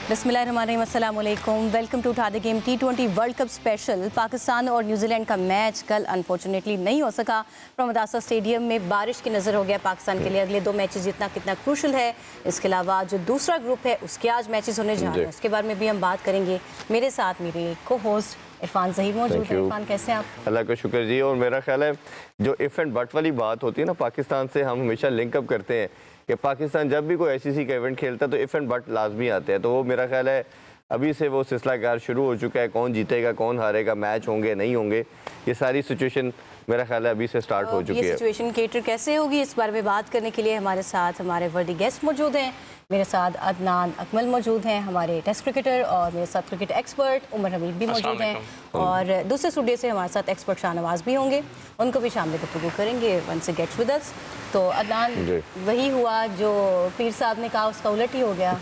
बिस्मिल्लाहिर्रहमानिर्रहीम, अस्सलाम वालेकुम। वेलकम टू उठा the game T20 world cup special. Pakistan और न्यूजीलैंड का मैच कल अनफॉर्चुनेटली नहीं हो सका। प्रमदासा स्टेडियम में बारिश की नज़र हो गया पाकिस्तान के लिए अगले दो मैचेस जीतना कितना क्रूशल है। इसके अलावा जो दूसरा ग्रुप है उसके आज मैचेस होने जा रहे हैं, उसके बारे में भी हम बात करेंगे। मेरे साथ मेरे को होस्ट इरफान ज़हीर मौजूद है। इरफान, कैसे हैं आप? अल्लाह का शुक्र जी। और मेरा ख्याल है जो इफ़ एंड बट वाली बात होती है ना, पाकिस्तान से हम हमेशा लिंकअप करते हैं कि पाकिस्तान जब भी कोई ICC का इवेंट खेलता है तो इफ़ एंड बट लाजमी आते हैं। तो वो मेरा ख्याल है अभी से वो सिलसिलाकार शुरू हो चुका है। कौन जीतेगा, कौन हारेगा, मैच होंगे नहीं होंगे, ये सारी सिचुएशन मेरा ख्याल है अभी से स्टार्ट हो चुकी है। ये सिचुएशन केटर कैसे होगी, इस बारे में बात करने के लिए हमारे साथ हमारे वर्दी गेस्ट मौजूद हैं। मेरे साथ अदनान अकमल मौजूद हैं, हमारे टेस्ट क्रिकेटर, और मेरे साथ क्रिकेट एक्सपर्ट उमर हमीद भी मौजूद हैं, और दूसरे स्टूडियो से हमारे साथ एक्सपर्ट शाहनवाज भी होंगे, उनको भी शामिल गुफ्तगू करेंगे once it gets with us. तो अदनान, वही हुआ जो पीर साहब ने कहा, उसका उलट ही हो गया।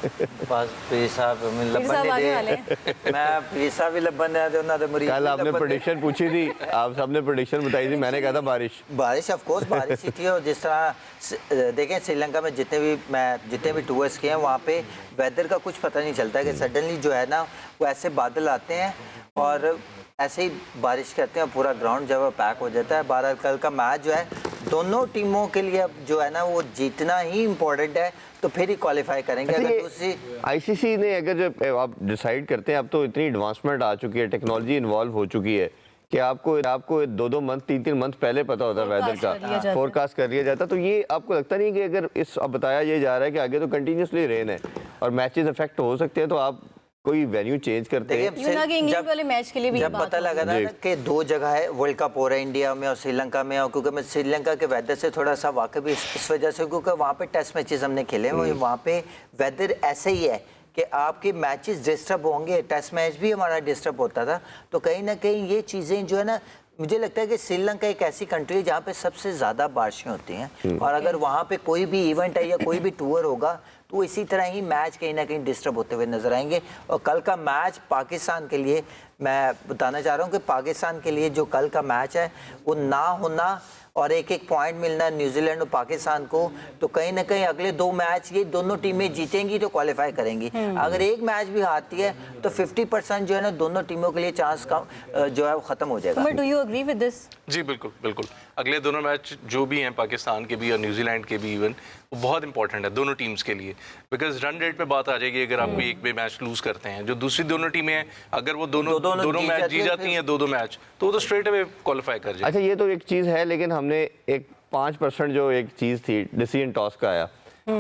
बस पीर साहब आने वाले मैं पीर साहब भी लब्बन दे उन्हां दे मरीज कल आपने प्रेडिक्शन पूछी थी, आप सबने प्रेडिक्शन बताई थी, मैंने कहा था बारिश ऑफ कोर्स बारिश ही थी। और जिस तरह देखें श्रीलंका में जितने भी टूर्स किए हैं वहाँ पे वेदर का कुछ पता नहीं चलता कि सडनली जो है ना वो ऐसे बादल आते हैं और ऐसे ही बारिश करते हैं, पूरा ग्राउंड जो है पैक हो जाता है। 12 कल का मैच जो है दोनों टीमों के लिए अब जो है ना वो जीतना ही इम्पोर्टेंट है, तो फिर ही क्वालिफाई करेंगे। अगर दूसरी ICC ने अगर जब आप डिसाइड करते हैं, अब तो इतनी एडवांसमेंट आ चुकी है, टेक्नोलॉजी इन्वॉल्व हो चुकी है कि आपको 2-2 मंथ 3-3 मंथ पहले पता होता है वेदर का, फोरकास्ट कर लिया जाता। तो ये आपको लगता नहीं कि अगर इस अब बताया ये जा रहा है कि आगे तो कंटिन्यूसली रेन है और मैचेस अफेक्ट हो सकते हैं, तो आप कोई वेन्यू चेंज करते हैं? इंग्लैंड वाले मैच के लिए भी जब पता लगा था कि 2 जगह है वर्ल्ड कप हो रहा है, इंडिया में और श्रीलंका में, और क्योंकि मैं श्रीलंका के वेदर से थोड़ा सा वाकिफ इस वजह से, क्योंकि वहाँ पे टेस्ट मैचेस हमने खेले हैं, वहाँ पे वेदर ऐसे ही है कि आपके मैचेस डिस्टर्ब होंगे। टेस्ट मैच भी हमारा डिस्टर्ब होता था। तो कहीं ना कहीं ये चीज़ें जो है ना, मुझे लगता है कि श्रीलंका एक ऐसी कंट्री है जहाँ पे सबसे ज़्यादा बारिशें होती हैं, और अगर वहाँ पे कोई भी इवेंट है या कोई भी टूर होगा तो इसी तरह ही मैच कहीं ना कहीं डिस्टर्ब होते हुए नजर आएंगे। और कल का मैच पाकिस्तान के लिए, मैं बताना चाह रहा हूँ कि पाकिस्तान के लिए जो कल का मैच है वो ना होना और एक पॉइंट मिलना न्यूजीलैंड और पाकिस्तान को, तो कहीं ना कहीं अगले 2 मैच ये दोनों टीमें जीतेंगी तो क्वालिफाई करेंगी। अगर एक मैच भी हारती है तो 50% जो है ना दोनों टीमों के लिए चांस का जो है वो खत्म हो जाएगा। Do you agree with this? जी बिल्कुल। अगले दोनों मैच जो भी हैं, पाकिस्तान के भी और न्यूजीलैंड के भी इवन, वो बहुत इंपॉर्टेंट है दोनों टीम्स के लिए, बिकॉज रन रेट पे बात आ जाएगी। अगर आप एक भी मैच लूज करते हैं, जो दूसरी दोनों टीमें हैं, अगर वो दोनों मैच जीत जाती हैं, 2-2 मैच, तो वो तो स्ट्रेट अवे क्वालिफाई कर जाए। अच्छा, ये तो एक चीज़ है, लेकिन हमने एक 5% जो एक चीज़ थी डिसीजन टॉस का आया,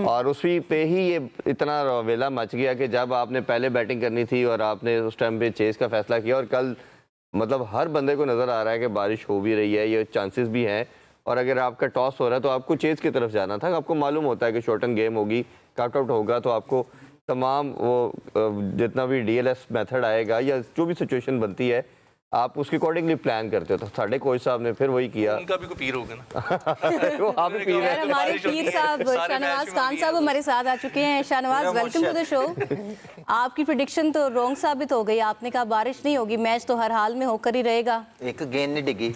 और उसी पे ही ये इतना रवेला मच गया कि जब आपने पहले बैटिंग करनी थी और आपने उस टाइम पे चेस का फैसला किया, और कल मतलब हर बंदे को नज़र आ रहा है कि बारिश हो भी रही है, ये चांसेस भी हैं, और अगर आपका टॉस हो रहा है तो आपको चेस की तरफ जाना था। आपको मालूम होता है कि शॉर्टन गेम होगी, कट आउट होगा, तो आपको तमाम वो जितना भी DLS मेथड आएगा या जो भी सिचुएशन बनती है आप उसके अकॉर्डिंगली प्लान करते हो। तो साढ़े कोच साहब ने फिर वही किया। उनका भी कोई पीर होगा ना। वो आप ही पीर है। हमारे पीर साहब शाहनवाज खान साहब हमारे साथ आ चुके हैं। Shahnawaz, welcome to the show. आपकी प्रेडिक्शन तो रॉन्ग साबित हो गई। आपने कहा बारिश नहीं होगी, मैच तो हर हाल में होकर ही रहेगा। एक गेंद नहीं डिगी।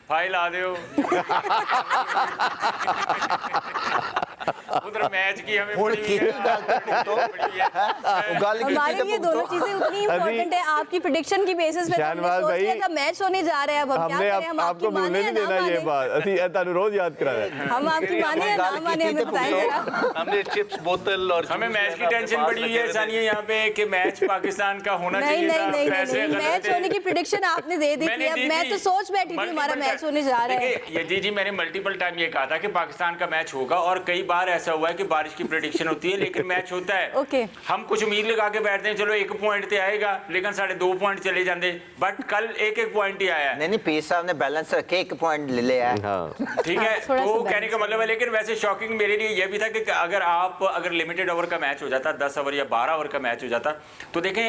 फाइल आ दो उधर मैच की हमें हमारे लिए दोनों चीजें उतनी इम्पोर्टेंट है। आपकी प्रेडिक्शन की बेसिस पे शाहनवाज भाई मैच होने जा रहे हैं, अब हम क्या करें? हम आपको भूलने नहीं देना ये बात, ਅਸੀਂ ਤੁਹਾਨੂੰ रोज याद कराया। हम आपकी माने या ना माने हमें बताएं जरा। हमने चिप्स बोतल और हमें मैच की टेंशन पड़ी हुई है सानिया यहाँ पे कि मैच पाकिस्तान का होना चाहिए था। नहीं, मैच होने की प्रेडिक्शन आपने दे दी थी। मैं तो सोच बैठी थी हमारा मैच होने जा रहा है। ये जी मैंने मल्टीपल टाइम ये कहा था कि पाकिस्तान का मैच होगा, और कई बार ऐसा हुआ है कि बारिश की प्रेडिक्शन होती है लेकिन मैच होता है। ओके, हम कुछ उम्मीद लगा के बैठते हैं, चलो 1 पॉइंट तो आएगा, लेकिन 2.5 पॉइंट चले जाते, बट कल 1 पॉइंट ही आया। नहीं, पीर साहब ने बैलेंस रखे, 1 पॉइंट ले लिया है। ठीक है, तो कहने का मतलब है। लेकिन वैसे शॉकिंग मेरे लिए यह भी था कि अगर लिमिटेड ओवर का मैच हो जाता, 10 ओवर या 12 ओवर का मैच हो जाता, तो देखें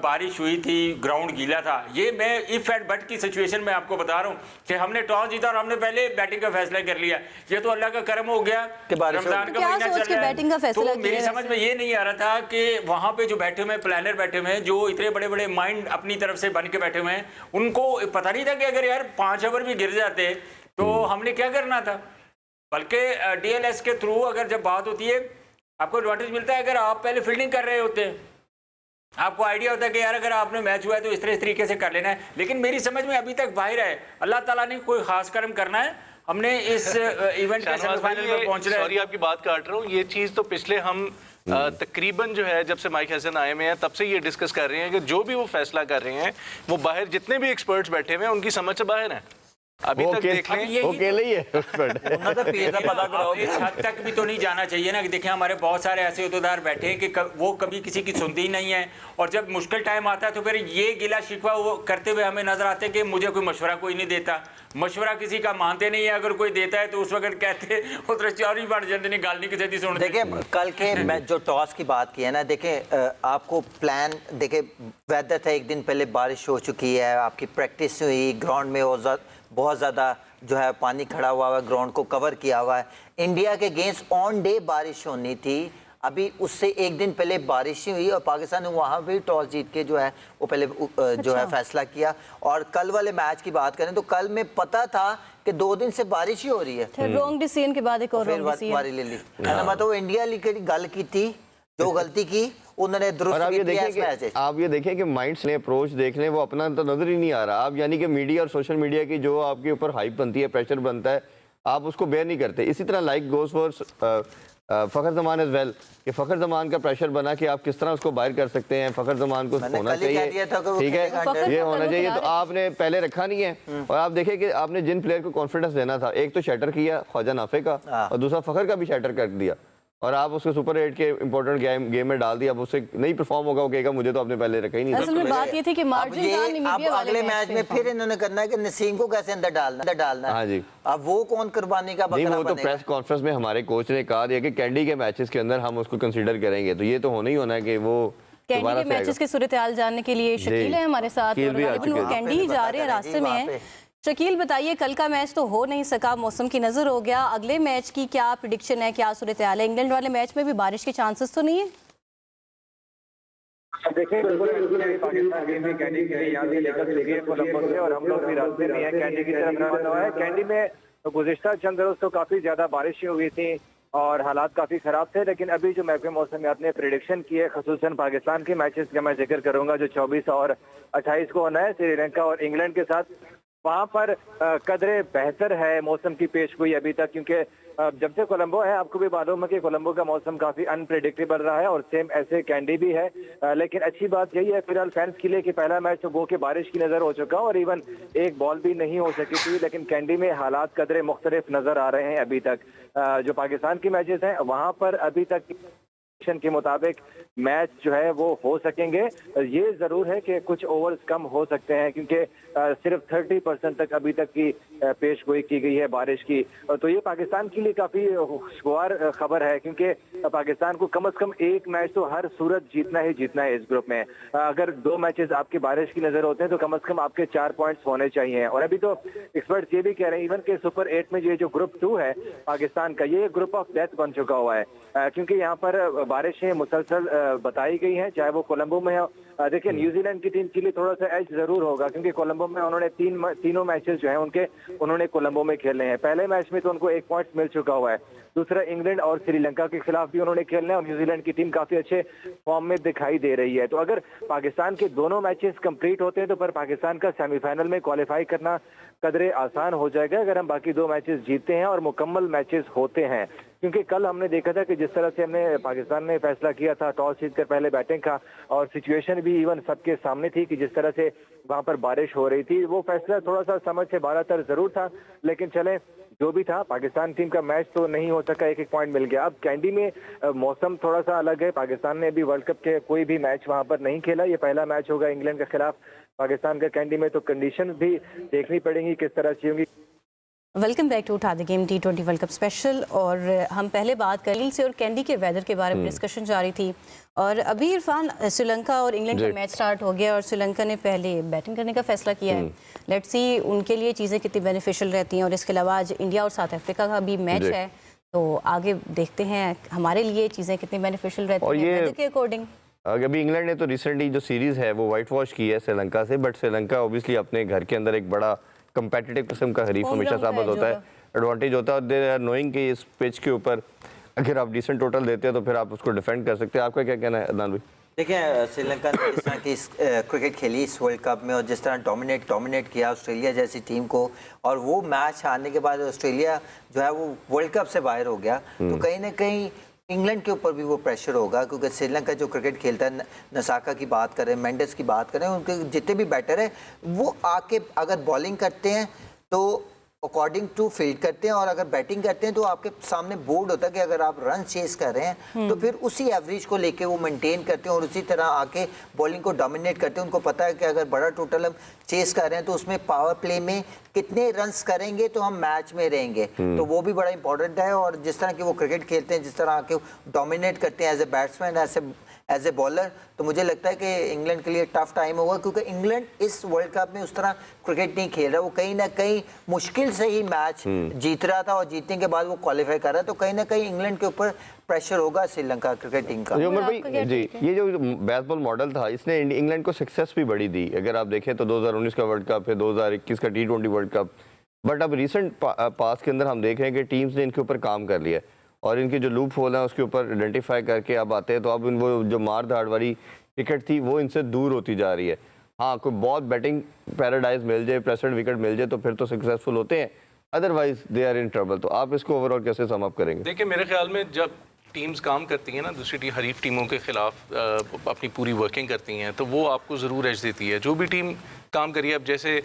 बारिश हुई थी, ग्राउंड गीला था। ये मैं इफ एंड बट की सिचुएशन में आपको बता रहा हूँ कि हमने टॉस जीता और हमने पहले बैटिंग का फैसला कर लिया। ये तो अल्लाह का करम हो गया कि रमजान का महीना चल रहा है, बैटिंग का फैसला। तो मेरी समझ में ये नहीं आ रहा था कि वहां पे जो बैठे हुए प्लानर बैठे हुए हैं, जो इतने बड़े बड़े माइंड अपनी तरफ से बन के बैठे हुए हैं, उनको पता नहीं था कि अगर यार 5 ओवर भी गिर जाते तो हमने क्या करना था। बल्कि DLS के थ्रू अगर जब बात होती है आपको एडवांटेज मिलता है अगर आप पहले फील्डिंग कर रहे होते हैं, आपको आइडिया होता है कि यार अगर आपने मैच हुआ है तो इस तरीके से कर लेना है। लेकिन मेरी समझ में अभी तक बाहर है, अल्लाह ताला ने कोई खास कर्म करना है, हमने इस इवेंट के सेमीफाइनल में पहुंच रहे हैं। सॉरी आपकी बात काट रहा हूँ, ये चीज़ तो पिछले हम तकरीबन जो है जब से माइक हसन आए हुए हैं तब से ये डिस्कस कर रहे हैं कि जो भी वो फैसला कर रहे हैं वो बाहर जितने भी एक्सपर्ट्स बैठे हुए हैं उनकी समझ से बाहर है। अभी तक देख लें वो अकेले ही है इस हद तक भी तो नहीं जाना चाहिए ना कि देखें हमारे बहुत सारे ऐसे उहदेदार बैठे हैं कि वो कभी किसी की सुनते ही नहीं है, और जब मुश्किल टाइम आता है तो फिर ये गिला शिकवा वो करते हुए हमें नजर आते हैं कि मुझे कोई मशवरा कोई नहीं देता, मशवरा किसी का मानते नहीं है, अगर कोई देता है तो उस वक्त कहते उस चौरी बढ़ जाते नहीं, गाल नहीं किसी सुन। देखिए कल के मैच जो टॉस की बात की है ना, देखें आपको प्लान देखें, वेदर था एक दिन पहले बारिश हो चुकी है, आपकी प्रैक्टिस हुई, ग्राउंड में बहुत ज़्यादा जो है पानी खड़ा हुआ है, ग्राउंड को कवर किया हुआ है। इंडिया के अगेंस्ट ऑन डे बारिश होनी थी, अभी उससे एक दिन पहले बारिश ही हुई और पाकिस्तान ने वहाँ भी टॉस जीत के जो है वो पहले जो है फैसला किया। और कल वाले मैच की बात करें तो कल में पता था कि 2 दिन से बारिश ही हो रही है, रॉन्ग डिसीजन के बाद एक और रॉन्ग बारी ले ली है ना, मतलब इंडिया लीग की गल की थी, जो गलती की उन्होंने दुरुस्त आप ये की देखें कि आप ये देखें कि माइंड्स ने अप्रोच देख लें, वो अपना तो नजर ही नहीं आ रहा। आप यानी कि मीडिया और सोशल मीडिया की जो आपके ऊपर हाइप बनती है, प्रेशर बनता है, आप उसको बेयर नहीं करते। इसी तरह like goes for Fakhar Zaman as well, कि फ़खर ज़मान का प्रेशर बना कि आप किस तरह उसको बाहर कर सकते हैं, फ़खर ज़मान को होना चाहिए, ठीक है, ये होना चाहिए। तो आपने पहले रखा नहीं है, और आप देखें कि आपने जिन प्लेयर को कॉन्फिडेंस देना था, एक तो शटर किया ख्वाजा नाफे का और दूसरा फ़खर का भी शटर कर दिया, और आप उसको सुपर 8 के इंपॉर्टेंट गेम में डाल दिया। अब उससे नहीं परफॉर्म होगा, वो कहेगा मुझे तो आपने पहले रखा ही नहीं था। असल में बात ये थी कि मार्जिन था नामीबिया वाले अगले मैच में फिर इन्होंने करना है कि नसीम को कैसे अंदर डालना है। हाँ जी, अब वो कौन कुर्बानी का बकरा नहीं, वो तो बनेगा? प्रेस कॉन्फ्रेंस में हमारे कोच ने कहा दिया कि कैंडी के मैचेस के अंदर हम उसको कंसीडर करेंगे, तो ये तो होना ही होना है कि वो कैंडी के मैचेस की सूरत हाल जानने के लिए शकील है हमारे साथ, और कैंडी ही जा रहे हैं, रास्ते में है। शकील बताइए, कल का मैच तो हो नहीं सका, मौसम की नजर हो गया, अगले मैच की क्या प्रेडिक्शन है, क्या सूरत हाल है? इंग्लैंड वाले मैच में भी बारिश के चांसेस तो नहीं है? देखिए बिल्कुल पाकिस्तान गेम में कैंडी के लिए यहाँ से लेकर सीरिया कोलंबो से, और हम लोग भी रास्ते में हैं कैंडी की तरफ रवाना हुआ है। कैंडी में गुज़िश्ता चंद रोज तो काफी ज्यादा बारिशें हुई थी और हालात काफी खराब थे, लेकिन अभी जो महकमे मौसमियात ने प्रेडिक्शन की है, खसूसन पाकिस्तान के मैचेस का मैं जिक्र करूंगा जो 24 और 28 को होना है श्रीलंका और इंग्लैंड के साथ, वहाँ पर कदरे बेहतर है मौसम की पेशगोई अभी तक, क्योंकि जब से कोलंबो है आपको भी मालूम है कि कोलंबो का मौसम काफी अनप्रेडिक्टेबल रहा है, और सेम ऐसे कैंडी भी है। लेकिन अच्छी बात यही है फिलहाल फैंस के लिए कि पहला मैच तो गो के बारिश की नजर हो चुका और इवन एक बॉल भी नहीं हो सकी थी, लेकिन कैंडी में हालात कदरे मुख्तलिफ नजर आ रहे हैं अभी तक। जो पाकिस्तान की मैचेस हैं वहाँ पर अभी तक के मुताबिक मैच जो है वो हो सकेंगे। ये जरूर है कि कुछ ओवर्स कम हो सकते हैं, क्योंकि सिर्फ 30% तक अभी तक की पेशगोई की गई है बारिश की, तो ये पाकिस्तान के लिए काफी खुशगवार खबर है, क्योंकि पाकिस्तान को कम से कम एक मैच तो हर सूरत जीतना ही जीतना है इस ग्रुप में। अगर 2 मैचेस आपकी बारिश की नजर होते हैं तो कम से कम आपके 4 पॉइंट्स होने चाहिए। और अभी तो एक्सपर्ट्स ये भी कह रहे हैं इवन के सुपर 8 में ये जो ग्रुप 2 है पाकिस्तान का, ये ग्रुप ऑफ डेथ बन चुका हुआ है, क्योंकि यहाँ पर बारिशें मुसलसल बताई गई हैं, चाहे वो कोलंबो में हो। देखिए न्यूजीलैंड की टीम के लिए थोड़ा सा एज जरूर होगा, क्योंकि कोलंबो में उन्होंने तीनों मैचेस जो हैं उन्होंने कोलंबो में खेलने हैं। पहले मैच में तो उनको 1 पॉइंट मिल चुका हुआ है, दूसरा इंग्लैंड और श्रीलंका के खिलाफ भी उन्होंने खेलना है, और न्यूजीलैंड की टीम काफी अच्छे फॉर्म में दिखाई दे रही है। तो अगर पाकिस्तान के दोनों मैचेस कंप्लीट होते हैं तो पर पाकिस्तान का सेमीफाइनल में क्वालिफाई करना कदरे आसान हो जाएगा अगर हम बाकी 2 मैचेस जीतते हैं और मुकम्मल मैचेस होते हैं। क्योंकि कल हमने देखा था कि जिस तरह से हमने पाकिस्तान ने फैसला किया था टॉस जीतकर पहले बैटिंग का, और सिचुएशन भी इवन सबके सामने थी कि जिस तरह से वहां पर बारिश हो रही थी, वो फैसला थोड़ा सा समझ से बाहर जरूर था, लेकिन चले जो भी था पाकिस्तान टीम का मैच तो नहीं हो सका, 1-1 पॉइंट मिल गया। अब कैंडी में मौसम थोड़ा सा अलग है, पाकिस्तान ने अभी वर्ल्ड कप के कोई भी मैच वहां पर नहीं खेला, ये पहला मैच होगा इंग्लैंड के खिलाफ पाकिस्तान का कैंडी में, तो कंडीशन भी देखनी पड़ेंगी किस तरह से होंगी। वेलकम बैक टू उठा the game T20 world cup special. और हम पहले बात करें से और कैंडी के वेदर के बारे में डिस्कशन जारी थी, और अभी इरफान श्रीलंका और इंग्लैंड का मैच स्टार्ट हो गया और श्रीलंका ने पहले बैटिंग करने का फैसला किया है। लेट्स सी उनके लिए चीज़ें कितनी बेनिफिशियल रहती हैं, और इसके अलावा आज इंडिया और साउथ अफ्रीका का भी मैच है, तो आगे देखते हैं हमारे लिए चीज़ें कितनी बेनिफिशियल रहती हैं वेदर के अकॉर्डिंग। अभी इंग्लैंड ने तो रिसेंटली जो सीरीज़ है वो वाइट वॉश की है श्रीलंका से, बट श्रीलंका ओबियसली अपने घर के अंदर एक बड़ा कंपेटिटिव किस्म का हरीफ हमेशा साबित होता है, एडवांटेज होता है, और दे आर नोइंग कि इस पिच के ऊपर अगर आप डिसेंट टोटल देते हैं तो फिर आप उसको डिफेंड कर सकते हैं। आपका क्या कहना है अदनान भाई? देखिए श्रीलंका ने जिस तरह की क्रिकेट खेली इस वर्ल्ड कप में और जिस तरह डोमिनेट किया ऑस्ट्रेलिया जैसी टीम को, और वो मैच हारने के बाद ऑस्ट्रेलिया जो है वो वर्ल्ड कप से बाहर हो गया, तो कहीं ना कहीं इंग्लैंड के ऊपर भी वो प्रेशर होगा, क्योंकि श्रीलंका जो क्रिकेट खेलता है, नसाका की बात करें, मेंडिस की बात करें, उनके जितने भी बैटर हैं वो आके अगर बॉलिंग करते हैं तो अकॉर्डिंग टू फील्ड करते हैं, और अगर बैटिंग करते हैं तो आपके सामने बोर्ड होता है कि अगर आप रन चेस कर रहे हैं तो फिर उसी एवरेज को लेके वो मेंटेन करते हैं और उसी तरह आके बॉलिंग को डोमिनेट करते हैं। उनको पता है कि अगर बड़ा टोटल हम चेस कर रहे हैं तो उसमें पावर प्ले में कितने रन्स करेंगे तो हम मैच में रहेंगे, तो वो भी बड़ा इंपॉर्टेंट है। और जिस तरह की वो क्रिकेट खेलते हैं, जिस तरह आके डोमिनेट करते हैं as a batsman, as a bowler, तो मुझे लगता है कि इंग्लैंड के लिए टफ टाइम होगा, क्योंकि इंग्लैंड इस वर्ल्ड कप में उस तरह क्रिकेट नहीं खेल रहा। वो कहीं ना कहीं मुश्किल से ही मैच जीत रहा था और जीतने के बाद वो क्वालिफाई कर रहा है, तो कहीं ना कहीं इंग्लैंड के ऊपर प्रेशर होगा श्रीलंका क्रिकेट टीम का। उमर भाई जी, ये जो बेसबॉल मॉडल था इसने इंग्लैंड को सक्सेस भी बड़ी दी। अगर आप देखें तो 2019 का वर्ल्ड कप है, 2021 का T20 वर्ल्ड कप, बट अब रिसेंट पास के अंदर हम देख रहे हैं कि टीम्स ने इनके ऊपर काम कर लिया है और इनकी जो लूप होल है उसके ऊपर आइडेंटिफाई करके अब आते हैं, तो अब वो जो मार धाड़ वाली क्रिकेट थी वो इनसे दूर होती जा रही है। हाँ, कोई बहुत बैटिंग पैराडाइज मिल जाए, प्रेसिडेंट विकेट मिल जाए तो फिर तो सक्सेसफुल होते हैं, otherwise they are in trouble. तो आप इसको ओवरऑल कैसे सम अप करेंगे? देखिए, मेरे ख्याल में जब टीम्स काम करती हैं ना, दूसरी हरीफ टीमों के खिलाफ अपनी पूरी वर्किंग करती हैं, तो वो आपको ज़रूर एज देती है। जो भी टीम काम करिए, अब जैसे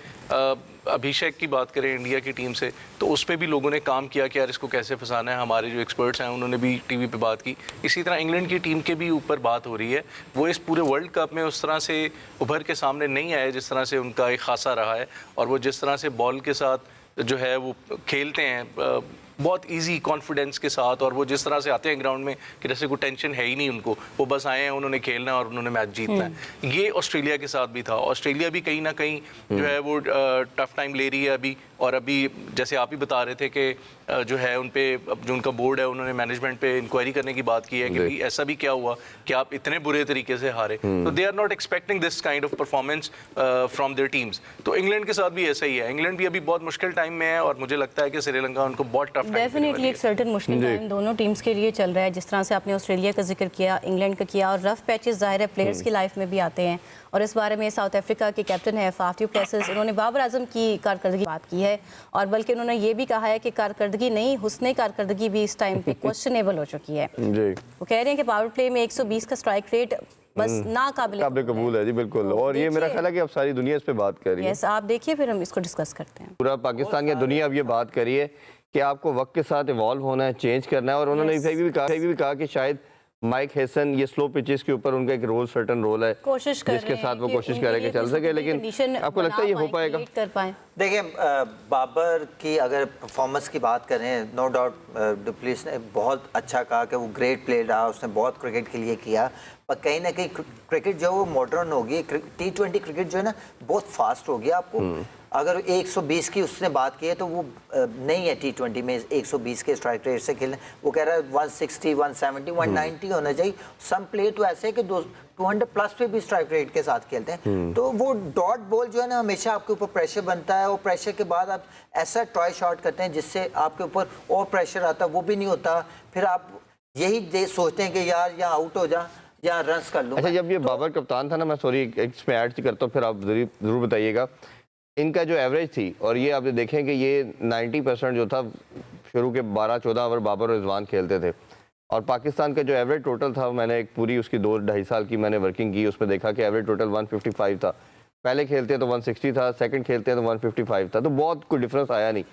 अभिषेक की बात करें इंडिया की टीम से, तो उस पर भी लोगों ने काम किया कि यार इसको कैसे फंसाना है। हमारे जो एक्सपर्ट्स हैं उन्होंने भी टीवी पे बात की। इसी तरह इंग्लैंड की टीम के भी ऊपर बात हो रही है। वो इस पूरे वर्ल्ड कप में उस तरह से उभर के सामने नहीं आए जिस तरह से उनका एक खासा रहा है, और वो जिस तरह से बॉल के साथ जो है वो खेलते हैं बहुत इजी कॉन्फिडेंस के साथ, और वो जिस तरह से आते हैं ग्राउंड में कि जैसे कोई टेंशन है ही नहीं उनको, वो बस आए हैं, उन्होंने खेलना है और उन्होंने मैच जीतना है। ये ऑस्ट्रेलिया के साथ भी था। ऑस्ट्रेलिया भी कहीं ना कहीं जो है वो टफ टाइम ले रही है अभी, और अभी जैसे आप ही बता रहे थे कि जो है उन पे जो उनका बोर्ड है उन्होंने मैनेजमेंट पे इंक्वायरी करने की बात की है कि भाई ऐसा भी क्या हुआ कि आप इतने बुरे तरीके से हारे। तो they are not expecting this kind of performance from their teams. तो इंग्लैंड के साथ भी ऐसा ही है। इंग्लैंड भी अभी बहुत मुश्किल टाइम में है और मुझे लगता है कि श्रीलंका उनको बहुत टफ डेफिनेटली एक सर्टेन मुश्किल टाइम दोनों टीम्स के लिए चल रहा है। जिस तरह से आपने ऑस्ट्रेलिया का जिक्र किया, इंग्लैंड का किया, और रफ पैचेस जाहिर है प्लेयर्स की लाइफ में भी आते हैं, और इस बारे में साउथ अफ्रीका के कैप्टन है फाफ डू प्लेसिस, उन्होंने बाबर आजम की कारकर्दगी बात की है, और बल्कि उन्होंने ये भी कहा है कि कारकर्दगी नहीं, हुस्ने कारकर्दगी भी इस टाइम पे क्वेश्चनेबल हो चुकी है। वो कह रहे हैं कि पावर प्ले में 120 का स्ट्राइक रेट बस नाकाबिले कबूल है जी, बिल्कुल। और ये मेरा ख्याल है कि अब सारी दुनिया इस पे बात कर रही है। यस, आप देखिए फिर हम इसको डिस्कस करते हैं। पूरा पाकिस्तान या दुनिया अब ये बात करी है कि आपको वक्त के साथ इवॉल्व होना है, चेंज करना है, और उन्होंने भी कहा कि शायद माइक हेसन ये स्लो पिचेस के ऊपर उनका एक रोल, सर्टन रोल है, कोशिश कर जिसके साथ वो कोशिश करें कि चल सके, लेकिन आपको लगता है ये हो पाएगा? देखिए, बाबर की अगर परफॉर्मेंस की बात करें, नो डाउट डू प्लेसिस ने बहुत अच्छा कहा कि वो ग्रेट प्लेयर रहा, उसने बहुत क्रिकेट के लिए किया, पर कहीं ना कहीं क्रिकेट जो है वो मॉडर्न होगी। T20 क्रिकेट जो है ना बहुत फास्ट होगी। आपको अगर 120 की उसने बात की है तो वो नहीं है T20 में 120 के स्ट्राइक रेट से खेलने। वो कह रहा है 160, 170, 190 होना चाहिए। सम प्लेयर तो ऐसे है कि 200 प्लस पे भी स्ट्राइक रेट के साथ खेलते हैं। तो वो डॉट बॉल जो है ना हमेशा आपके ऊपर प्रेशर बनता है, और प्रेशर के बाद आप ऐसा ट्राई शॉट करते हैं जिससे आपके ऊपर और प्रेशर आता है, वो भी नहीं होता। फिर आप यही सोचते हैं कि यार यहाँ आउट हो जा या रन्स कर लूँ। अच्छा, जब ये बाबर कप्तान था ना, मैं सॉरी इसमें ऐड करता हूँ, फिर आप जरूर बताइएगा, इनका जो एवरेज थी, और ये आप देखें कि ये 90% जो था शुरू के 12-14 ओवर बाबर और रिजवान खेलते थे, और पाकिस्तान का जो एवरेज टोटल था, मैंने एक पूरी उसकी 2-2.5 साल की मैंने वर्किंग की, उसमें देखा कि एवरेज टोटल 155 था। पहले खेलते तो 160 था, सेकंड खेलते तो 155 था, तो बहुत कोई डिफरेंस आया नहीं।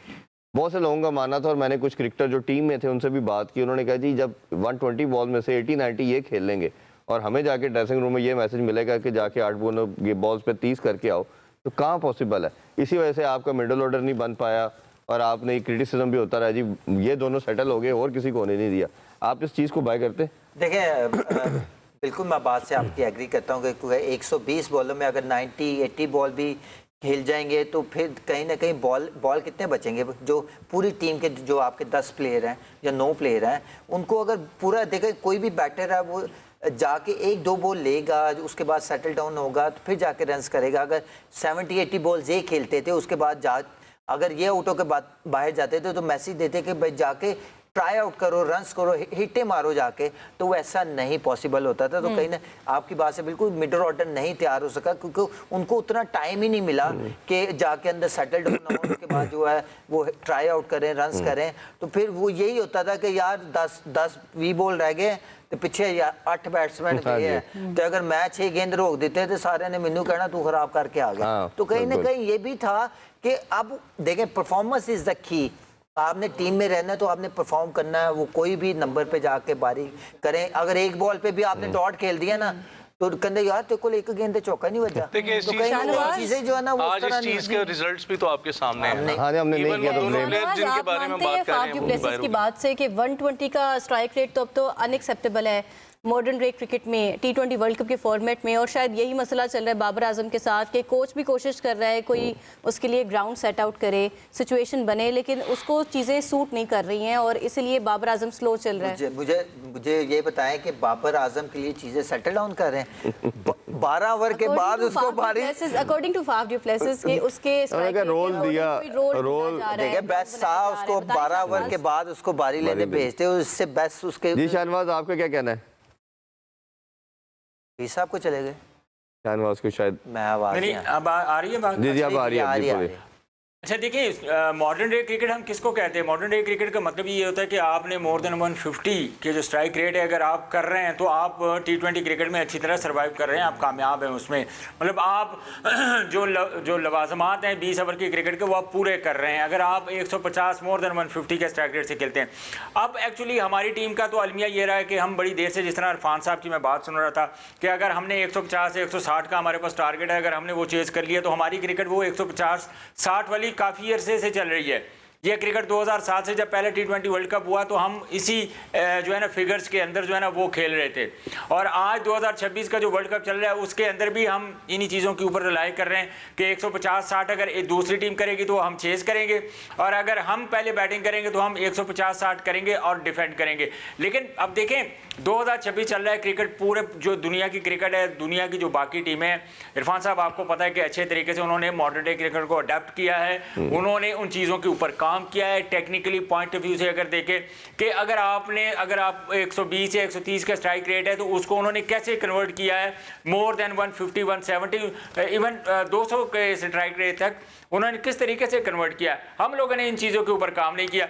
बहुत से लोगों का मानना था, और मैंने कुछ क्रिकेटर जो टीम में थे उनसे भी बात की, उन्होंने कहा जी जब 120 बॉल में से 80-90 ये खेल लेंगे और हमें जाके ड्रेसिंग रूम में ये मैसेज मिलेगा कि जाके 8 बॉल्स पे 30 करके आओ, तो कहाँ पॉसिबल है। इसी वजह से आपका मिडल ऑर्डर नहीं बन पाया, और आपने क्रिटिसिज्म भी होता रहा जी ये दोनों सेटल हो गए और किसी को होने नहीं दिया। आप इस चीज़ को बाय करते? देखिए, बिल्कुल मैं बात से आपकी एग्री करता हूँ कि 120 बॉलों में अगर 90-80 बॉल भी खेल जाएंगे तो फिर कहीं ना कहीं बॉल कितने बचेंगे। जो पूरी टीम के जो आपके 10 प्लेयर हैं या 9 प्लेयर हैं, उनको अगर पूरा देखें, कोई भी बैटर है वो जाके 1-2 बॉल लेगा, उसके बाद सेटल डाउन होगा तो फिर जाके रन्स करेगा। अगर 70-80 बॉल्स ये खेलते थे, उसके बाद अगर ये आउटों के बाद बाहर जाते थे तो मैसेज देते कि भाई जाके ट्राई आउट करो, रन्स करो, हिट्टे मारो जाके, तो वो ऐसा नहीं पॉसिबल होता था। तो कहीं ना आपकी बात से बिल्कुल मिडल ऑर्डर नहीं तैयार हो सका, क्योंकि उनको उतना टाइम ही नहीं मिला कि जाके अंदर सेटल्ड होना हो, उसके बाद जो है वो ट्राई आउट करें, रन्स करें। तो फिर वो यही होता था कि यार 10-20 बॉल रह गए तो पीछे 8 बैट्समैन गए हैं, तो अगर मैच 6 गेंद रोक देते तो सारे ने मैनू कहना तू खराब करके आ गया। तो कहीं ना कहीं ये भी था कि अब देखें परफॉर्मेंस इज द की। आपने टीम में रहना है तो आपने परफॉर्म करना है, वो कोई भी नंबर पे जाके बारी करें। अगर एक बॉल पे भी आपने डॉट खेल दिया ना तो कहते यार तेरे को एक गेंद चौका नहीं बजा। देखिए तो कहीं चीजें जो है ना वो आज इस चीज के रिजल्ट्स भी तो आपके सामने हैं। हाँ हमने नहीं किया तो प्लेयर जिनके बारे में बात कर रहे हैं प्लेसेस की बात से कि 120 का स्ट्राइक रेट तो अब तो अनएक्सेप्टेबल है मॉडर्न डे क्रिकेट में, T20 वर्ल्ड कप के फॉर्मेट में। और शायद यही मसला चल रहा है बाबर आजम के साथ कि कोच भी कोशिश कर रहा है कोई उसके लिए ग्राउंड सेट आउट करे, सिचुएशन बने, लेकिन उसको चीज़ें सूट नहीं कर रही हैं और इसीलिए बाबर आजम स्लो चल रहा है। मुझे ये बताएं कि बाबर आजम के लिए चीजें सेटल डाउन कर रहे हैं 12 ओवर के बाद उसको बारी according to Faf du Plessis के उसके रोल दिया, रोल देखिए बेस्ट था उसको 12 ओवर के बाद उसको बारी लेने भेजते हो, उससे बेस्ट उसके। जी शाहनवाज आपका क्या कहना है? साहब को चले गए शाहनवाज को शायद मैं आवाज नहीं अब आ रही है बात। जी अब आ रही है। अच्छा देखिए मॉडर्न डे क्रिकेट हम किसको कहते हैं? मॉडर्न डे क्रिकेट का मतलब ये होता है कि आपने मोर देन 150 के जो स्ट्राइक रेट है अगर आप कर रहे हैं तो आप T20 क्रिकेट में अच्छी तरह सर्वाइव कर रहे हैं, आप कामयाब हैं उसमें। मतलब आप जो लवाजमात हैं 20 ओवर की क्रिकेट के वो आप पूरे कर रहे हैं अगर आप 150 मोर देन 150 के स्ट्राइक रेट से खेलते हैं। अब एक्चुअली हमारी टीम का तो अलमिया ये रहा है कि हम बड़ी देर से, जिस तरह इरफान साहब की मैं बात सुन रहा था कि अगर हमने 150 से 160 का हमारे पास टारगेट है, अगर हमने वो चेज़ कर लिया तो हमारी क्रिकेट वो 150-60 वाली काफ़ी अरसे से चल रही है। ये क्रिकेट 2007 से जब पहले T20 वर्ल्ड कप हुआ तो हम इसी जो है ना फिगर्स के अंदर जो है ना वो खेल रहे थे, और आज 2026 का जो वर्ल्ड कप चल रहा है उसके अंदर भी हम इन्हीं चीज़ों के ऊपर रिलाई कर रहे हैं कि 150-60 अगर दूसरी टीम करेगी तो हम चेस करेंगे, और अगर हम पहले बैटिंग करेंगे तो हम 150-60 करेंगे और डिफेंड करेंगे। लेकिन अब देखें 2026 चल रहा है, क्रिकेट पूरे जो दुनिया की क्रिकेट है, दुनिया की जो बाकी टीमें हैं, इरफान साहब आपको पता है कि अच्छे तरीके से उन्होंने मॉडर्न डे क्रिकेट को अडेप्ट किया है, उन्होंने उन चीज़ों के ऊपर काम किया है। टेक्निकली पॉइंट ऑफ व्यू से अगर देखें कि अगर आप 120 या 130 का स्ट्राइक रेट है तो उसको उन्होंने कैसे कन्वर्ट किया है मोर देन 150, 170, इवन 200 के स्ट्राइक रेट तक उन्होंने किस तरीके से कन्वर्ट किया। हम लोगों ने इन चीज़ों के ऊपर काम नहीं किया।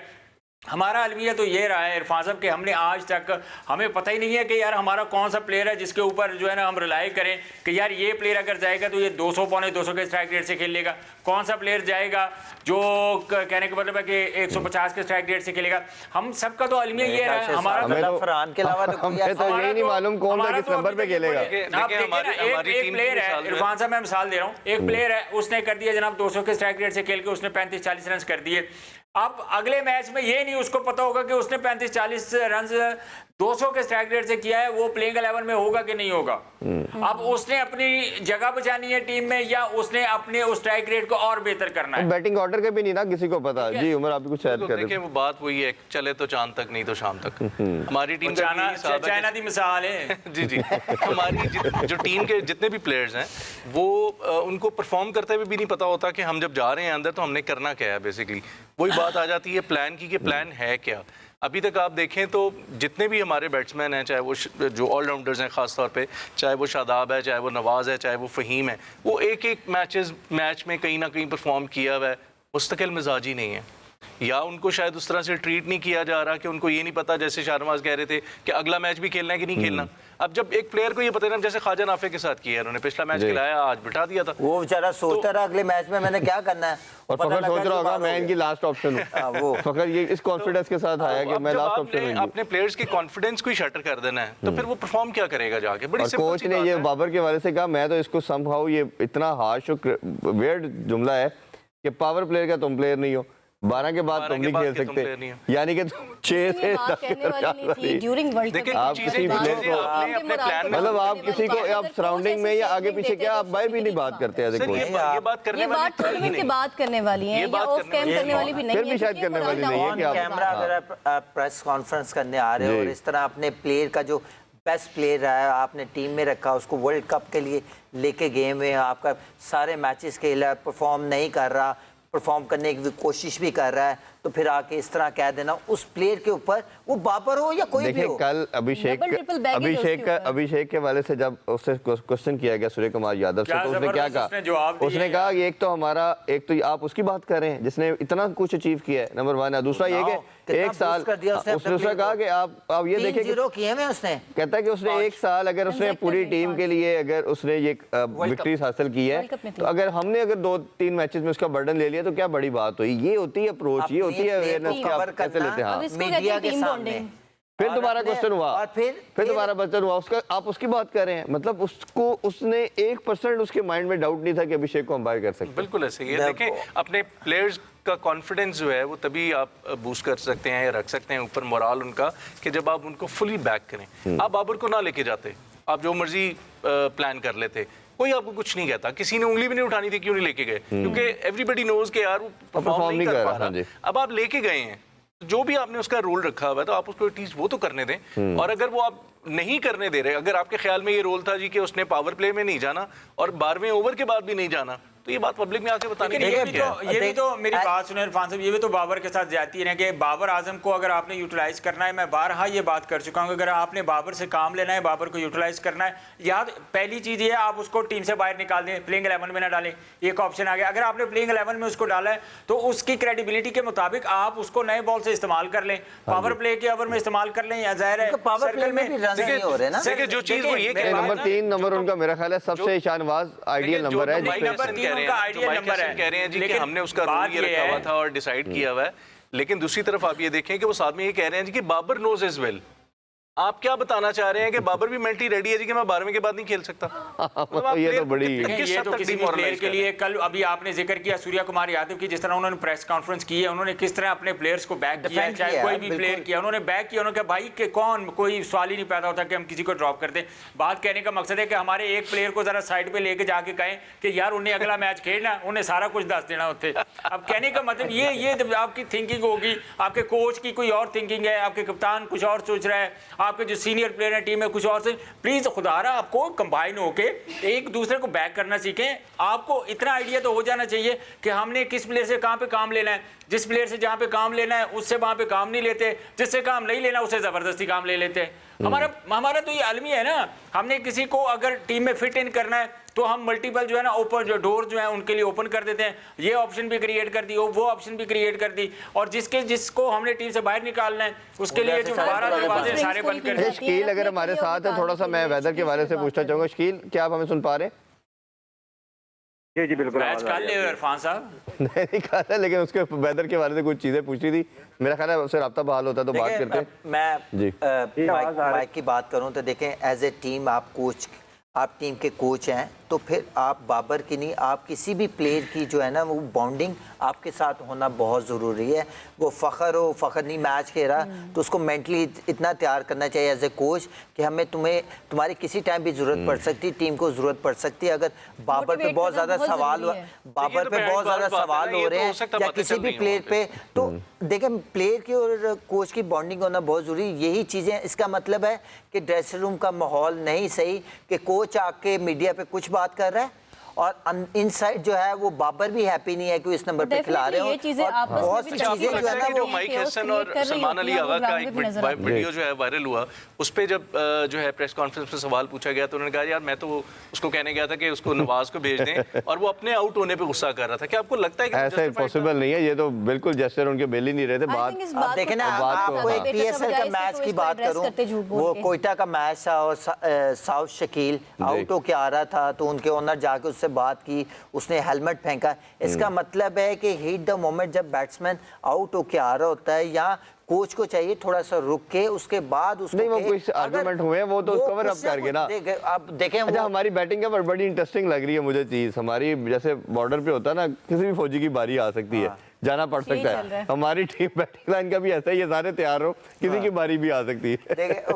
हमारा अलमिया तो ये रहा है इरफान साहब कि हमने आज तक, हमें पता ही नहीं है कि यार हमारा कौन सा प्लेयर है जिसके ऊपर जो है ना हम रिलाई करें कि यार ये प्लेयर अगर जाएगा तो ये 200 पौने 200 के स्ट्राइक रेट से खेल लेगा, कौन सा प्लेयर जाएगा जो कहने का मतलब है कि 150 के स्ट्राइक रेट से खेलेगा। हम सबका तो अलमिया ये रहा है, हमारा फरहान के अलावा तो यही नहीं मालूम कौन सा किस नंबर पे खेलेगा। आप देखिए ना एक प्लेयर है इरफान साहब, मैं मिसाल दे रहा हूँ, एक प्लेयर है उसने कर दिया जनाब 200 के स्ट्राइक रेट से खेल के उसने 35-40 रन कर दिए। अब अगले मैच में ये नहीं उसको पता होगा कि उसने 35-40 रन 200 के स्ट्राइक रेट से किया है, वो प्लेइंग 11 में होगा कि नहीं होगा। अब उसने अपनी जगह बचानी है टीम में या उसने अपने उस स्ट्राइक रेट को और बेहतर करना है। बैटिंग ऑर्डर के भी नहीं ना किसी को पता। जी उमर आप भी कुछ ऐड कर रहे देखिए वो बात वही है, चले तो चांद तक नहीं तो शाम तक। हमारी टीम चाइना की मिसाल है। जी जी हमारी जो टीम के जितने भी प्लेयर्स हैं वो उनको परफॉर्म करते हुए भी नहीं पता होता कि हम जब जा रहे हैं अंदर तो हमने करना क्या है। बेसिकली वही बात आ जाती है प्लान की कि प्लान है क्या। अभी तक आप देखें तो जितने भी हमारे बैट्समैन हैं, चाहे वो जो ऑलराउंडर्स हैं ख़ास तौर पे, चाहे वो शादाब है, चाहे वो नवाज़ है, चाहे वो फ़हीम है, वो एक एक मैच में कहीं ना कहीं परफॉर्म किया हुआ है। मुस्तकिल मिजाजी नहीं है, या उनको शायद उस तरह से ट्रीट नहीं किया जा रहा कि उनको ये नहीं पता, जैसे शाहनवाज कह रहे थे कि अगला मैच भी खेलना है कि नहीं खेलना। अब जब एक प्लेयर को ये पता है, जैसे ख्वाजा नाफे के साथ किया उन्होंने, पिछला मैच खिलाया आज बिठा दिया था, वो बेचारा सोचता रहा अगले मैच में मैंने क्या करना है, और फखर सोच रहा होगा मैं इनकी लास्ट ऑप्शन हूं। वो फखर ये इस कॉन्फिडेंस के साथ आया कि मैं लास्ट ऑप्शन हूं। अपने प्लेयर्स की कॉन्फिडेंस को ही शटर कर देना है तो फिर वो परफॉर्म क्या करेगा जाके। बड़ी और कोच ने ये बाबर के वाले से कहा, मैं तो इसको समहाउ ये इतना हार्श और वियर्ड जुमला है कि पावर प्लेयर का तुम प्लेयर नहीं हो, 12 के बाद तुम नहीं खेल सकते, यानी कि 6 से ड्यूरिंग वर्ल्ड कप आप किसी प्लेयर को मतलब आप किसी को आप सराउंडिंग में या आगे पीछे क्या आप भाई भी नहीं बात करते हैं। देखो ये बात टूर्नामेंट के बाद करने वाली है या ऑफ कैंप करने वाली भी नहीं है, फिर भी शायद करने वाली नहीं है कि आप कैमरा अगर आप प्रेस कॉन्फ्रेंस करने आ रहे हो और इस तरह अपने प्लेयर का जो बेस्ट प्लेयर रहा है आपने टीम में रखा, उसको वर्ल्ड कप के लिए लेके गए हुए, आपका सारे मैचेस खेला, परफॉर्म नहीं कर रहा, परफॉर्म करने की कोशिश भी कर रहा है, तो फिर आके इस तरह कह देना उस प्लेयर के ऊपर, वो बाबर हो या कोई भी देखिए हो। कल अभिषेक के वाले से जब उससे क्वेश्चन किया गया सूर्य कुमार यादव से, तो उसने क्या कहा, उसने कहा कि एक तो आप उसकी बात कर रहे हैं जिसने इतना कुछ अचीव किया है, नंबर 1 है। दूसरा ये कि एक साल उसने कहा कि आप ये देखें किए में उसने, कहता है कि उसने एक साल अगर उसने पूरी टीम के लिए अगर उसने ये विक्ट्रीज हासिल की है, तो अगर हमने अगर 2-3 मैचेस में उसका बर्डन ले लिया तो क्या बड़ी बात हुई। ये होती है अप्रोच, ये होती है अवेयरनेस कि आप कैसे लेते हैं। मीडिया के सामने फिर दोबारा क्वेश्चन हुआ, और फिर दोबारा क्वेश्चन हुआ उसका, आप उसकी बात कर रहे हैं, मतलब उसने 1% उसके माइंड में डाउट नहीं था कि अभिषेक को अंपायर कर सकते। बिल्कुल ऐसे ही है। देखें, अपने प्लेयर्स का कॉन्फिडेंस जो है वो तभी आप बूस्ट कर सकते हैं या रख सकते हैं ऊपर मोराल उनका, कि जब आप उनको फुली बैक करें। आप बाबर को ना लेके जाते, आप जो मर्जी प्लान कर लेते, कोई आपको कुछ नहीं कहता, किसी ने उंगली भी नहीं उठानी थी क्यों नहीं लेके गए, क्योंकि एवरीबडी नोज के यार वो परफॉर्म नहीं कर पा रहा। अब आप लेके गए हैं, जो भी आपने उसका रोल रखा हुआ है तो आप उसको एटलीस्ट वो तो करने दें। और अगर वो आप नहीं करने दे रहे, अगर आपके ख्याल में ये रोल था जी कि उसने पावर प्ले में नहीं जाना और 12वें ओवर के बाद भी नहीं जाना, तो ये बात पब्लिक में आके बतानी ये भी तो मेरी बात सुने इरफान साहब, ये भी तो बाबर के साथ ज्यादती है कि बाबर आजम को अगर आपने यूटिलाइज करना है, मैं बारहा ये बात कर चुका हूँ, अगर आपने बाबर से काम लेना है, बाबर को यूटिलाइज करना है, याद पहली चीज ये है आप उसको टीम से बाहर निकाल दें, प्लेइंग 11 में ना डालें, एक ऑप्शन आ गया। अगर आपने प्लेइंग 11 में उसको डाला है तो उसकी क्रेडिबिलिटी के मुताबिक आप उसको नए बॉल से इस्तेमाल कर लें, पावर प्ले के ओवर में इस्तेमाल कर लें, या जाहिर है पावर प्ले में हो रहे ना। देखिए जो चीज वो ये नंबर 3 नंबर उनका मेरा ख्याल है सबसे शानवाज आइडियल नंबर है, नंबर 3 उनका आइडियल नंबर है। कह रहे हैं जी कि हमने उसका रूल ये रखा हुआ था और डिसाइड किया हुआ है, लेकिन दूसरी तरफ आप ये देखें कि वो साथ में ये कह रहे हैं जी कि बाबर नोज एज वेल। आप क्या बताना चाह रहे हैं कि बाबर भी मेंटली रेडी है जी कि मैं 12वें के बाद नहीं खेल सकता। ये तो बड़ी ये तो किसी भी प्लेयर के लिए, कल अभी आपने जिक्र किया सूर्य कुमार यादव की, जिस तरह उन्होंने प्रेस कॉन्फ्रेंस की है, उन्होंने किस तरह अपने प्लेयर्स को बैक किया, चाहे कोई भी प्लेयर किया उन्होंने बैक किया, उन्होंने कहा भाई कि कौन, कोई सवाल ही नहीं पैदा होता कि हम किसी को ड्रॉप करते। बात कहने का मकसद है कि हमारे एक प्लेयर को जरा साइड पे लेके जाके कहें कि यार उन्हें अगला मैच खेलना, उन्हें सारा कुछ दस देना होते। अब कहने का मतलब ये आपकी थिंकिंग होगी, आपके कोच की कोई और थिंकिंग है, आपके कप्तान कुछ और सोच रहा है, आपके जो सीनियर प्लेयर टीम में कुछ और से, प्लीज खुदारा आपको कंबाइन होके एक दूसरे को बैक करना सीखें। आपको इतना आइडिया तो हो जाना चाहिए कि हमने किस प्लेयर से कहां पे काम लेना है, जिस प्लेयर से जहां पे काम लेना है उससे वहां पे काम नहीं लेते, जिससे काम नहीं लेना उससे जबरदस्ती काम ले लेते हैं। हमारा तो ये आलमी है ना, हमने किसी को अगर टीम में फिट इन करना है तो हम मल्टीपल जो है ना ओपन जो डोर जो है उनके लिए ओपन कर देते हैं, ये ऑप्शन भी क्रिएट कर दी, वो ऑप्शन भी क्रिएट कर दी, और जिसको हमने टीम से बाहर निकालना है उसके लिए जो 12 दरवाजे सारे बंद कर दिए। शकील अगर हमारे साथ है, थोड़ा सा मैं वेदर के बारे से पूछना चाहूंगा। शकील क्या आप हमें सुन पा रहे हैं? जी बिल्कुल। मैच कर ले इरफान साहब। नहीं कहा था, लेकिन उसके वेदर के बारे में कुछ चीजें पूछी थी, मेरा ख्याल है उससे राब्ता बहाल होता तो बात करते। मैं माइक की बात करूं तो देखें, एज ए टीम आप टीम के कोच हैं, तो फिर आप बाबर की नहीं, आप किसी भी प्लेयर की जो है ना वो बॉन्डिंग आपके साथ होना बहुत ज़रूरी है। वो फ़ख्र नहीं मैच खेल रहा तो उसको मेंटली इतना तैयार करना चाहिए एज ए कोच कि हमें तुम्हारी किसी टाइम भी ज़रूरत पड़ सकती, टीम को ज़रूरत पड़ सकती है। अगर बाबर पे बहुत ज़्यादा सवाल हो रहे हैं या किसी भी प्लेयर पे, तो देखें प्लेयर की और कोच की बॉन्डिंग होना बहुत ज़रूरी। यही चीज़ें, इसका मतलब है कि ड्रेसिंग रूम का माहौल नहीं सही, कि कोच आके मीडिया पे कुछ बात कर रहा है और इनसाइड जो है वो बाबर भी हैप्पी नहीं है कि इस नंबर पे खिला रहे हो। और बहुत सी चीजें जो है ना वो माइक हसन और सलमान अली आगा का एक वीडियो जो है वायरल हुआ, उस पे जब जो है प्रेस कॉन्फ्रेंस में सवाल पूछा गया तो उन्होंने कहा यार मैं तो उसको कहने गया था कि उसको नवाज को भेज दें और वो अपने आउट होने पे गुस्सा कर रहा था। क्या आपको लगता है कि ऐसा पॉसिबल नहीं है? ये तो बिल्कुल जैसे उनके बेल ही नहीं रहे थे। बात देखें ना, आपको एक PSL का मैच की बात करूं, वो कोयटा का मैच था और साउथ शकील आउट होके आ रहा था तो उनके ओनर जाके उससे बात की, उसने हेलमेट फेंका। इसका मतलब है कि हिट द मोमेंट, जब बैट्समैन आउट होके आ रहा होता है या कोच को चाहिए थोड़ा सा रुक के उसके बाद उसको नहीं, वो कुछ आर्गुमेंट हुए वो तो कवर अप करके ना। आप देखें अच्छा, हमारी बैटिंग का बड़ी इंटरेस्टिंग लग रही है मुझे चीज। हमारी जैसे बॉर्डर पे होता है ना, किसी भी फौजी की बारी आ सकती है, जाना पड़ सकता है। हमारी टीम बैटिंग लाइन का भी ऐसा ही है, सारे तैयार हो, किसी की बारी भी आ सकती है।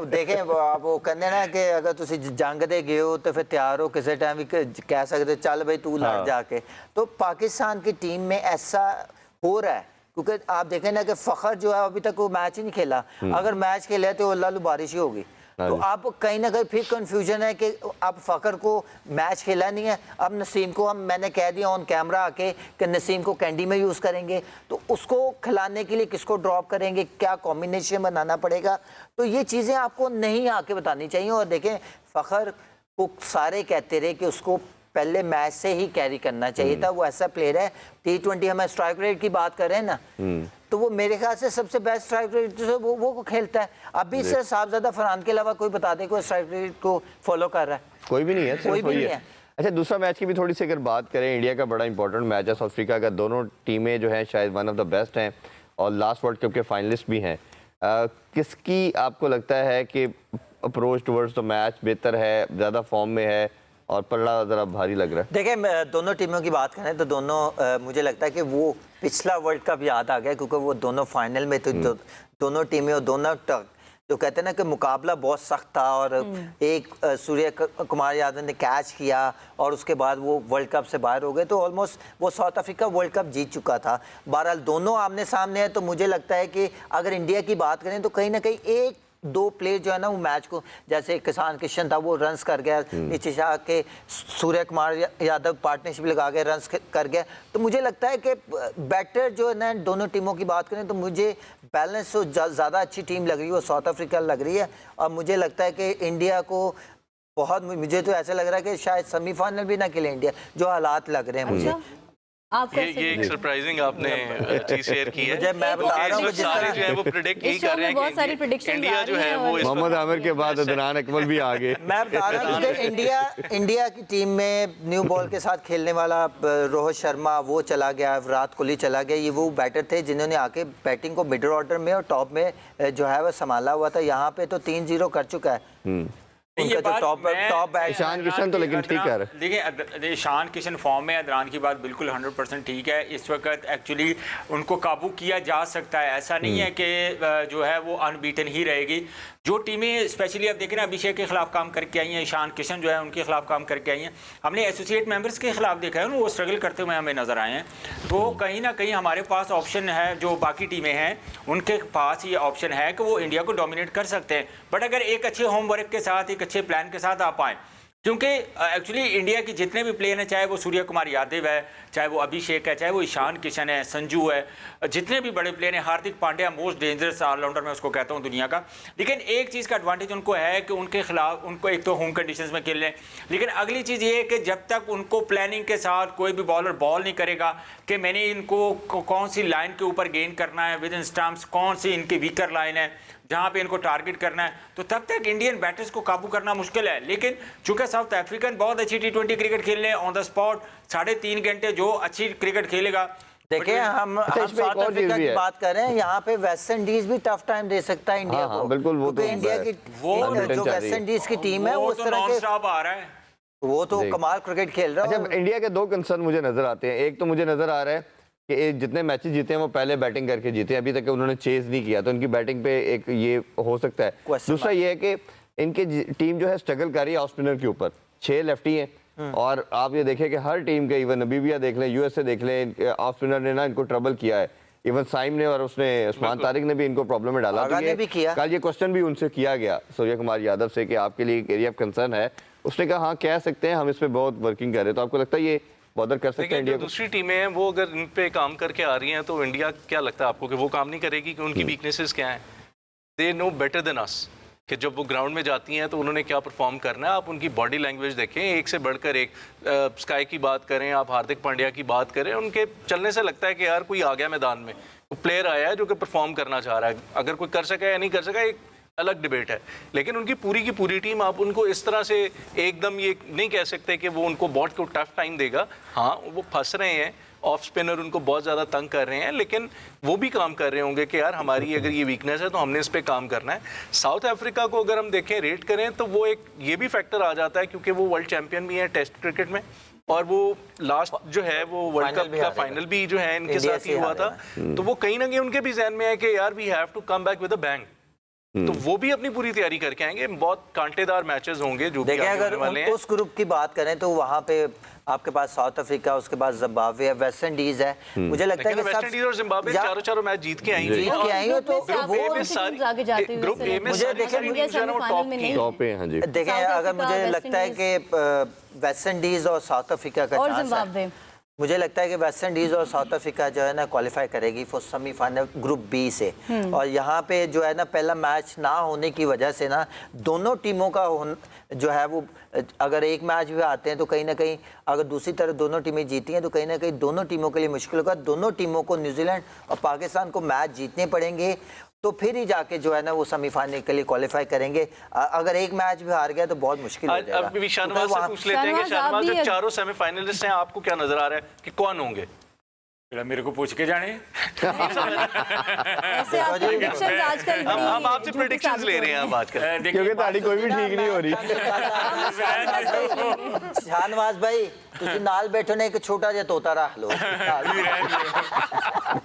देखें आप वो कहने ना कि अगर तुम जंग दे गए हो तो फिर तैयार हो, किसी टाइम भी कह सकते चल भाई तू लड़ जाके। तो पाकिस्तान की टीम में ऐसा हो रहा है क्योंकि आप देखें ना कि फ़ख्र जो है अभी तक वो मैच ही नहीं खेला। अगर मैच खेला तो अल्लाह बारिश ही होगी। तो अब कहीं ना कहीं फिर कंफ्यूजन है कि अब फ़खर को मैच खेला नहीं है, अब नसीम को मैंने कह दिया ऑन कैमरा आके कि नसीम को कैंडी में यूज़ करेंगे, तो उसको खिलाने के लिए किसको ड्रॉप करेंगे, क्या कॉम्बिनेशन बनाना पड़ेगा। तो ये चीज़ें आपको नहीं आके बतानी चाहिए। और देखें फ़खर को सारे कहते रहे कि उसको पहले मैच से ही कैरी करना चाहिए था, वो ऐसा प्लेयर है। T20 हम स्ट्राइक रेट की बात कर रहे हैं ना, तो वो मेरे ख्याल से सबसे बेस्ट स्ट्राइक रेट वो खेलता है। अभी से साहबजादा फरहान के अलावा कोई बता दे कोई स्ट्राइक रेट को फॉलो कर रहा है? कोई भी नहीं है, कोई भी नहीं है। अच्छा, दूसरा मैच की भी थोड़ी सी अगर बात करें, इंडिया का बड़ा इंपॉर्टेंट मैच है साउथ अफ्रीका का। दोनों टीमें जो हैं शायद वन ऑफ द बेस्ट हैं और लास्ट वर्ल्ड कप के फाइनलिस्ट भी हैं। किसकी आपको लगता है कि अप्रोच टुवर्ड्स द मैच बेहतर है, ज़्यादा फॉर्म में है और पलड़ा ज़रा भारी लग रहा है? देखिए, दोनों टीमों की बात करें तो दोनों मुझे लगता है कि वो पिछला वर्ल्ड कप याद आ गया, क्योंकि वो दोनों फाइनल में थे। दोनों टीमें और दोनों जो कहते हैं ना कि मुकाबला बहुत सख्त था, और एक सूर्य कुमार यादव ने कैच किया और उसके बाद वो वर्ल्ड कप से बाहर हो गए, तो ऑलमोस्ट वो साउथ अफ्रीका वर्ल्ड कप जीत चुका था। बहरहाल दोनों आमने सामने है, तो मुझे लगता है कि अगर इंडिया की बात करें तो कहीं ना कहीं एक दो प्लेयर जो है ना वो मैच को, जैसे किसान किशन था वो रन्स कर गया, नीचे से आके सूर्य कुमार यादव पार्टनरशिप लगा के रन्स कर गया। तो मुझे लगता है कि बेटर जो है ना दोनों टीमों की बात करें तो मुझे बैलेंस तो ज़्यादा अच्छी टीम लग रही है, वो साउथ अफ्रीका लग रही है। और मुझे लगता है कि इंडिया को बहुत, मुझे तो ऐसा लग रहा है कि शायद सेमीफाइनल भी ना खेले इंडिया, जो हालात लग रहे हैं मुझे। आप ये एक सरप्राइजिंग आपने चीज शेयर की है। मुझे मैं बता रहा हूं इस वक्त सारे जो है वो प्रेडिक्ट यही कर रहे हैं बहुत सारी कि predictions इंडिया आ जो रही है हैं वो इस मोहम्मद आमिर के बाद अदनान अकमल भी आ गए। मैं बता रहा हूँ कि इंडिया की टीम में न्यू बॉल के साथ खेलने वाला रोहित शर्मा वो चला गया, विराट कोहली चला गया। ये वो बैटर थे जिन्होंने आके बैटिंग को मिडिल ऑर्डर में और टॉप में जो है वो संभाला हुआ था। यहाँ पे तो 3-0 कर चुका है ये उनका जो टॉप ईशान किशन तो लेकिन ठीक है। देखिए, ईशान किशन फॉर्म में, अदनान की बात बिल्कुल 100% ठीक है। इस वक्त एक्चुअली उनको काबू किया जा सकता है, ऐसा नहीं है कि जो है वो अनबीटन ही रहेगी। जो टीमें स्पेशली अब देखें ना, अभिषेक के खिलाफ काम करके आई हैं, ईशान किशन जो है उनके खिलाफ काम करके आई हैं। हमने एसोसिएट मेंबर्स के खिलाफ देखा है, वो स्ट्रगल करते हुए हमें नजर आए हैं। तो कहीं ना कहीं हमारे पास ऑप्शन है, जो बाकी टीमें हैं उनके पास ये ऑप्शन है कि वो इंडिया को डोमिनेट कर सकते हैं। बट अगर एक अच्छे होमवर्क के साथ, एक अच्छे प्लान के साथ आप आएँ, क्योंकि एक्चुअली इंडिया के जितने भी प्लेयर हैं, चाहे वो सूर्य कुमार यादव है, चाहे वो अभिषेक है, चाहे वो ईशान किशन है, संजू है, जितने भी बड़े प्लेयर हैं, Hardik Pandya most dangerous allrounder मैं उसको कहता हूँ दुनिया का। लेकिन एक चीज़ का एडवांटेज उनको है कि उनके खिलाफ उनको एक तो होम कंडीशंस में खेल लें, लेकिन अगली चीज़ ये है कि जब तक उनको प्लानिंग के साथ कोई भी बॉलर बॉल नहीं करेगा कि मैंने इनको कौन सी लाइन के ऊपर गेन करना है, विद इन स्टंप्स कौन सी इनकी वीकर लाइन है जहां पे इनको टारगेट करना है, तो तब तक इंडियन बैटर्स को काबू करना मुश्किल है। लेकिन चूंकि साउथ अफ्रीकन बहुत अच्छी T20 क्रिकेट खेल रहे हैं, ऑन द स्पॉट 3.5 घंटे जो अच्छी क्रिकेट खेलेगा। देखिए, हम साउथ अफ्रीका की बात कर रहे हैं, यहाँ पे वेस्ट इंडीज भी टफ टाइम दे सकता है इंडिया को। बिल्कुल, वो तो इंडिया की जो वेस्ट इंडीज की टीम है वो नॉन स्टॉप आ रहा है, वो तो कमाल क्रिकेट खेल रहा है। अच्छा, इंडिया के दो कंसर्न मुझे नजर आते हैं। एक तो मुझे नजर आ रहा है कि जितने मैचेस जीते हैं वो पहले बैटिंग करके जीते हैं, अभी तक उन्होंने चेज नहीं किया, तो उनकी बैटिंग पे एक ये हो सकता है। दूसरा ये है कि इनकी टीम जो है स्ट्रगल कर रही है ऑफ स्पिनर के ऊपर। 6 लेफ्टी हैं और आप ये देखें कि हर टीम के, इवन नबीबिया देख लें, यूएसए देख लें, ऑफ स्पिनर ने ना इनको ट्रबल किया है। इवन साइम ने और उसने उस्मान तारिक ने भी इनको प्रॉब्लम में डाला। कल ये क्वेश्चन भी उनसे किया गया सूर्य कुमार यादव से कि आपके लिए एरिया ऑफ कंसर्न है। उसने कहा हाँ कह सकते हैं, हम इस पर बहुत वर्किंग कर रहे हैं। तो आपको लगता है ये बॉदर कर सकते हैं इंडिया को? दूसरी टीमें हैं वो अगर इन पे काम करके आ रही हैं तो इंडिया, क्या लगता है आपको कि वो काम नहीं करेगी? कि उनकी वीकनेसेस क्या हैं? They know better than us कि जब वो ग्राउंड में जाती हैं तो उन्होंने क्या परफॉर्म करना है। आप उनकी बॉडी लैंग्वेज देखें, एक से बढ़कर एक। स्काई की बात करें, आप हार्दिक पांड्या की बात करें, उनके चलने से लगता है कि यार कोई आ गया मैदान में, प्लेयर आया है जो कि परफॉर्म करना चाह रहा है। अगर कोई कर सका या नहीं कर सका एक अलग डिबेट है, लेकिन उनकी पूरी की पूरी टीम, आप उनको इस तरह से एकदम ये नहीं कह सकते कि वो उनको बहुत को टफ टाइम देगा। हाँ, वो फंस रहे हैं, ऑफ स्पिनर उनको बहुत ज़्यादा तंग कर रहे हैं, लेकिन वो भी काम कर रहे होंगे कि यार हमारी अगर ये वीकनेस है तो हमने इस पर काम करना है। साउथ अफ्रीका को अगर हम देखें, रेट करें, तो वो एक ये भी फैक्टर आ जाता है क्योंकि वो वर्ल्ड चैंपियन भी है टेस्ट क्रिकेट में, और वो लास्ट जो है वो वर्ल्ड कप का फाइनल भी जो है इनके साथ ही हुआ था। तो वो कहीं ना कहीं उनके भी जहन में है कि यार we have to come back with a bang. तो वो भी अपनी पूरी तैयारी करके आएंगे। बहुत कांटेदार मैचेस होंगे जो देखिए, अगर उस ग्रुप की बात करें तो वहाँ पे आपके पास साउथ अफ्रीका, उसके बाद जिम्बाब्वे है, वेस्ट इंडीज है। मुझे लगता है कि वेस्ट इंडीज और जिम्बाब्वे चारों मैच जीत के आई जीत के आई हो तो ग्रुप ए में मुझे देखिए टॉप पे हाँ जी। देखें, अगर मुझे लगता है कि वेस्ट इंडीज और साउथ अफ्रीका का और चांस जिम्बाब्वे, है, मुझे लगता है कि वेस्ट इंडीज और साउथ अफ्रीका जो है ना क्वालिफाई करेगी फॉर सेमीफाइनल ग्रुप बी से। और यहाँ पे जो है ना पहला मैच ना होने की वजह से ना दोनों टीमों का जो है वो, अगर एक मैच भी आते हैं तो कहीं ना कहीं अगर दूसरी तरफ दोनों टीमें जीती हैं तो कहीं ना कहीं दोनों टीमों के लिए मुश्किल होगा। दोनों टीमों को, न्यूजीलैंड और पाकिस्तान को मैच जीतने पड़ेंगे तो फिर ही जाके जो है ना वो सेमीफाइनल के लिए क्वालिफाई करेंगे। अगर एक मैच भी हार गया तो बहुत मुश्किल हो जाएगा। अब शाहनवाज से पूछ लेते हैं कि शाहनवाज जो चारों सेमीफाइनलिस्ट हैं, आपको क्या नजर आ रहा है कि कौन होंगे? मेरे को पूछ के जाने ऐसे आपके predictions आजकल हम आपसे प्रेडिक्शंस ले रहे हैं अब आजकल, क्योंकि ताड़ी कोई भी ठीक नहीं हो रही। शाहनवाज भाई ਤੁਸੀਂ ਨਾਲ ਬੈਠੋ ਨੇ, एक छोटा ਜਿਹਾ तोता रख लो।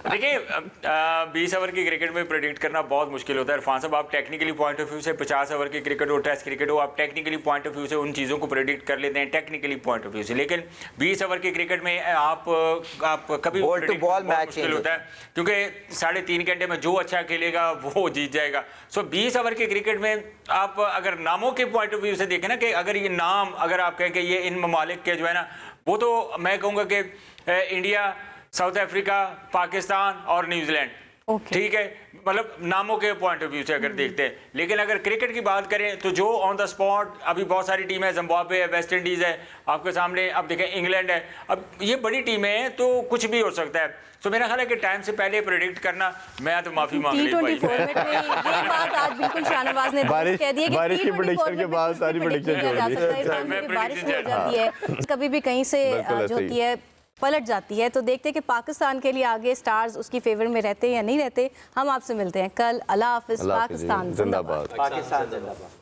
देखिए 20 ओवर की क्रिकेट में प्रेडिक्ट करना बहुत मुश्किल होता है इरफान साहब। आप टेक्निकली पॉइंट ऑफ व्यू से 50 ओवर की क्रिकेट हो, टेस्ट क्रिकेट हो, आप टेक्निकली पॉइंट ऑफ व्यू से उन चीज़ों को प्रेडिक्ट कर लेते हैं टेक्निकली पॉइंट ऑफ व्यू से। लेकिन 20 ओवर की क्रिकेट में आप कभी बॉल टू बॉल मैच मुश्किल होता है, क्योंकि 3.5 घंटे में जो अच्छा खेलेगा वो जीत जाएगा। सो 20 ओवर की क्रिकेट में आप अगर नामों के पॉइंट ऑफ व्यू से देखें ना, कि अगर ये नाम अगर आप कहें कि ये इन ममालिक के जो है ना, वो तो मैं कहूँगा कि इंडिया, साउथ अफ्रीका, पाकिस्तान और न्यूजीलैंड, ठीक है, मतलब नामों के पॉइंट ऑफ व्यू से अगर देखते हैं। लेकिन अगर क्रिकेट की बात करें तो जो ऑन द स्पॉट अभी बहुत सारी टीमें, जिम्बाब्वे है, वेस्ट इंडीज़ है आपके सामने, अब देखें इंग्लैंड है, अब ये बड़ी टीमें हैं तो कुछ भी हो सकता है। तो मेरा ख्याल है कि टाइम से पहले प्रेडिक्ट करना, मैं तो माफी मांग रही T20 फॉर्मेट में ये बात आज बिल्कुल शाहनवाज ने दुरुस्त कह दी है कि बारिश की T20 प्रेडिक्शन के बाद सारी प्रेडिक्शन किया जा सकता है। इरफान, क्योंकि बारिश हो जाती है, कभी भी कहीं से जो होती है पलट जाती है। तो देखते हैं कि पाकिस्तान के लिए आगे स्टार्स उसकी फेवर में रहते हैं या नहीं रहते। हम आपसे मिलते हैं कल। अल्लाह हाफिज़। पाकिस्तान जिंदाबाद। पाकिस्तान जिंदाबाद।